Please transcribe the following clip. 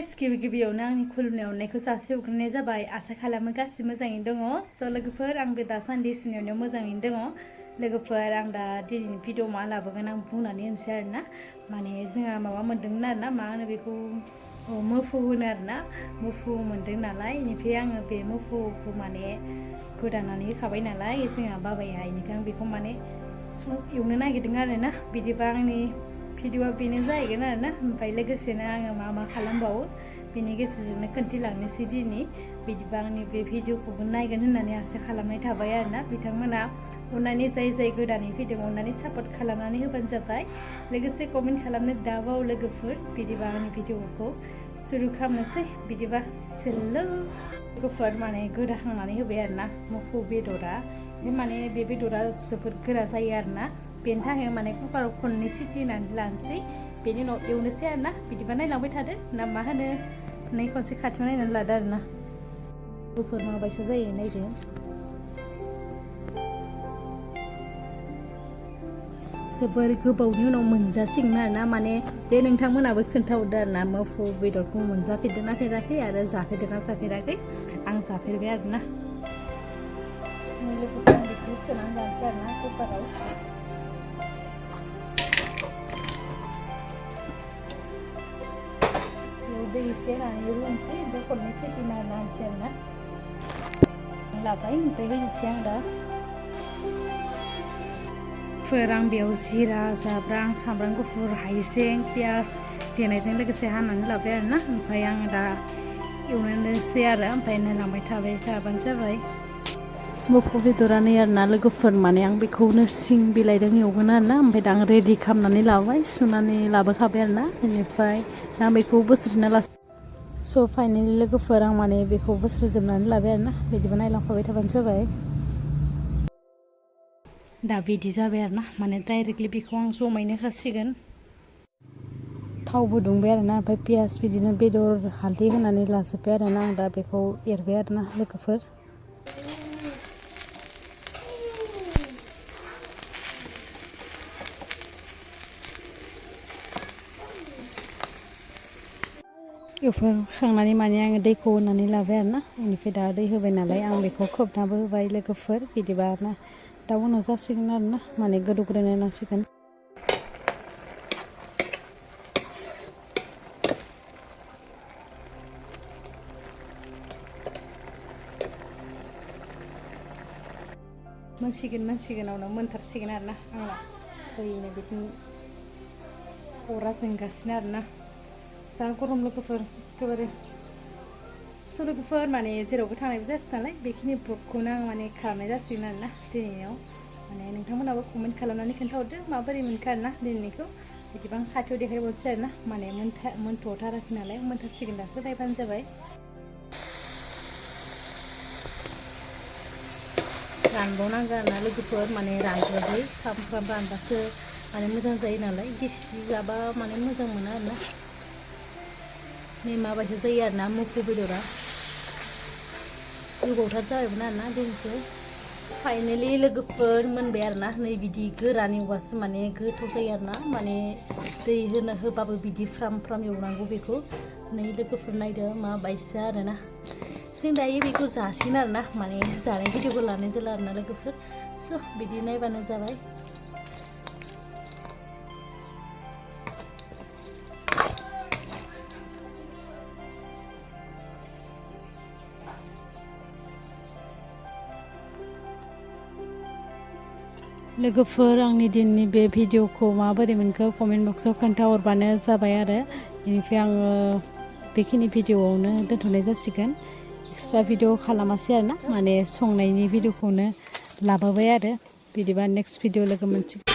Guys गिबियावनो आंनि खुलुमनाय अननायखौ जासिहरग्रोनाय जाबाय। आसा खालामो गासिबो मोजाङैनो दङ। स' लोगोफोर आंबो दासान्दि सिनियावनो मोजाङैनो दङ। लोगोफोर आं दा दिनैनि भिडिअ मा लाबोगोन आं बुंनानै होनोसै आरोना। माने जोंहा माबा मोन्दोंमोन आरोना, मा होनो बेखौ मोफौ होनो आरोना, मोफौ मोन्दों नालाय बेनिफ्राय आङो बे मोफौखौ माने गोदानानै होखाबाय नालाय जोंहा बाबाया, बेनिफ्राय आं बेखौ माने एवनो नागिरदों आरोना। बिदिबा आंनि भिडिअआ बेनो जाहैगोन आरोना। ओमफ्राय लोगोसेनो आङो मा खालामबावो बेनि गेजेरजोंनो खोन्थिलांनोसै दिनै। बिदिबा आंनि बे भिडिअखौबो नायगोन होननानै आसा खालामनाय थाबाय आरोना। बिथांमोना अननानै जाय गोदानै फैदों अननानै सापर्ट खालामनानै होबानो जाबाय। लोगोसे कमेन्ट खालामनो दाबाव लोगोफोर। बिदिबा आंनि भिडिअखौ सुरु खालामनोसै। बिदिबा सेल्लो लोगोफोर माने गोदाखांनानै होबाय आरोना मोफौ बेदरा। माने बे बेदरा जोबोद गोरा जायो आरोना। बेनि थाखाय माने कुकाराव खननै सिटि होनानै लानोसै, बेनि उनाव एवनोसै आरोना। बिदिबा नायलांबाय थादो ना मा होनो। नै खनसे खाथियाव नायनानै लादो आरोना। गुफुर माबायसा जायो नायदो। जोबोर गोबावनि उनाव मोनजासिगोन आरोना। माने दे नोंथांमोनाबो खोन्थाहरदो आरोना, मोफौ बेदरखौ मोनजाफेरदोंना फेराखै आरो जाफेरदोंना जाफेराखै। आं जाफेरबाय आरोना। लोगोफोर आं बेखौ सोनानै लानोसै आरोना कुकाराव। दै एसे होनानै रुनोसै, ओमफ्राय खननै सिटि मारना होनोसै आरोना। लाबाय ओमफ्राय होनोसै आं दा। आं बेयाव जिरा, जाब्रां, सामब्राम गुफुर, हाइजें, पियास देनायजों लोगोसे हानानै लाबाय आरोना। ओमफ्राय आङो दा एवनोसै आरो, ओमफ्राय नायलांबाय थाबानो जाबाय। मोफौ बेदरानो आरोना लोगोफोर, माने आं बेखौनो सिं बिलाइजों एवगोन आरोना। ओमफ्राय दा आं रेडि खालामनानै लाबाय, सुनानै लाबोखाबाय आरोना। बेनिफ्राय दा बेखौ बोस्रोना स' फाइनालि लोगोफोर आं माने बेखौ बोस्रोजोबनानै लाबाय आरोना। बिदिबा नायलांफाबाय थाबानो जाबाय। दा बिदि जाबाय आरोना, माने डाइरेक्टलि बेखौ आं जमायनो होसिगोन। थावबो दुंबाय आरोना, ओमफ्राय पियास बिदिनो बेदर हालदै होनानै लाजोब्बाय आरोना। आं दा बेखौ एरबाय आरोना लोगोफोर। एवखांनानै माने आङो दैखौ होनानै लाबाय आरोना। बेनिफ्राय दा दै होबाय नालाय आं बेखौ खोबनाबो होबाय लोगोफोर। बिदिबा ना दा उनाव जासिगोन आरोना, माने गोदौग्रोनो नांसिगोन। मोनसिगोन उनाव मोनथारसिगोन आरोना। आंना दैनो बिथिं अरा जोंगासिनो आरोना। जा गरम लोगोफोर एखेबारे। स' लोगोफोर माने जेरावबो थांनायबो जायासै नालाय, बेखिनि ब्लगखौनो आं माने खालामनाय जासिगोन आरोना दिनैनियाव। माने नोंथांमोनाबो कमेन्ट खालामनानै खोन्थाहरदो माबोरै मोनखो आरोना दिनैनिखौ। बिदिबा आं खाथियाव देखायबावनोसै आरोना। माने मोनथ'थाराखै नालाय, मोनथारसिगोन दासो नायबानो जाबाय। रानबावनांगौ आरोना लोगोफोर, माने रानद्रायबाय। फ्राम रानबासो माने मोजां जायो नालाय। गिसि जाबा माने मोजां मोना आरोना। नै माबायदि जायो आरोना मोफौ बेदरा। गोबावथार जाबायमोन आरोना दिनैसो। फाइनालि लोगोफोर मोनबाय आरोना। नै बिदि गोरान एवबासो माने गोथाव जायो आरोना। माने दै होबाबो बिदि फ्राम एवनांगौ बेखौ। नै लोगोफोर नायदो माबायसा आरोना। जों दायो बेखौ जासिगोन आरोना। माने जानाय भिडिअखौ लानाय जाला आरोना लोगोफोर। स' बिदि नायबानो जाबाय। लोगोफोर आंनि दिननि बे भिडिअखौ माबोरै मोनखो कमेन्ट बक्सआव खोन्थाहरबानो जाबाय आरो। बेनिफ्राय आङो बेखिनि भिडिअआवनो दोनथ'नाय जासिगोन। एक्सट्रा भिडिअ खालामासै आरोना, माने संनायनि भिडिअखौनो लाबोबाय आरो। बिदिबा नेक्स्ट भिडिअ लोगो मोनसिगोन।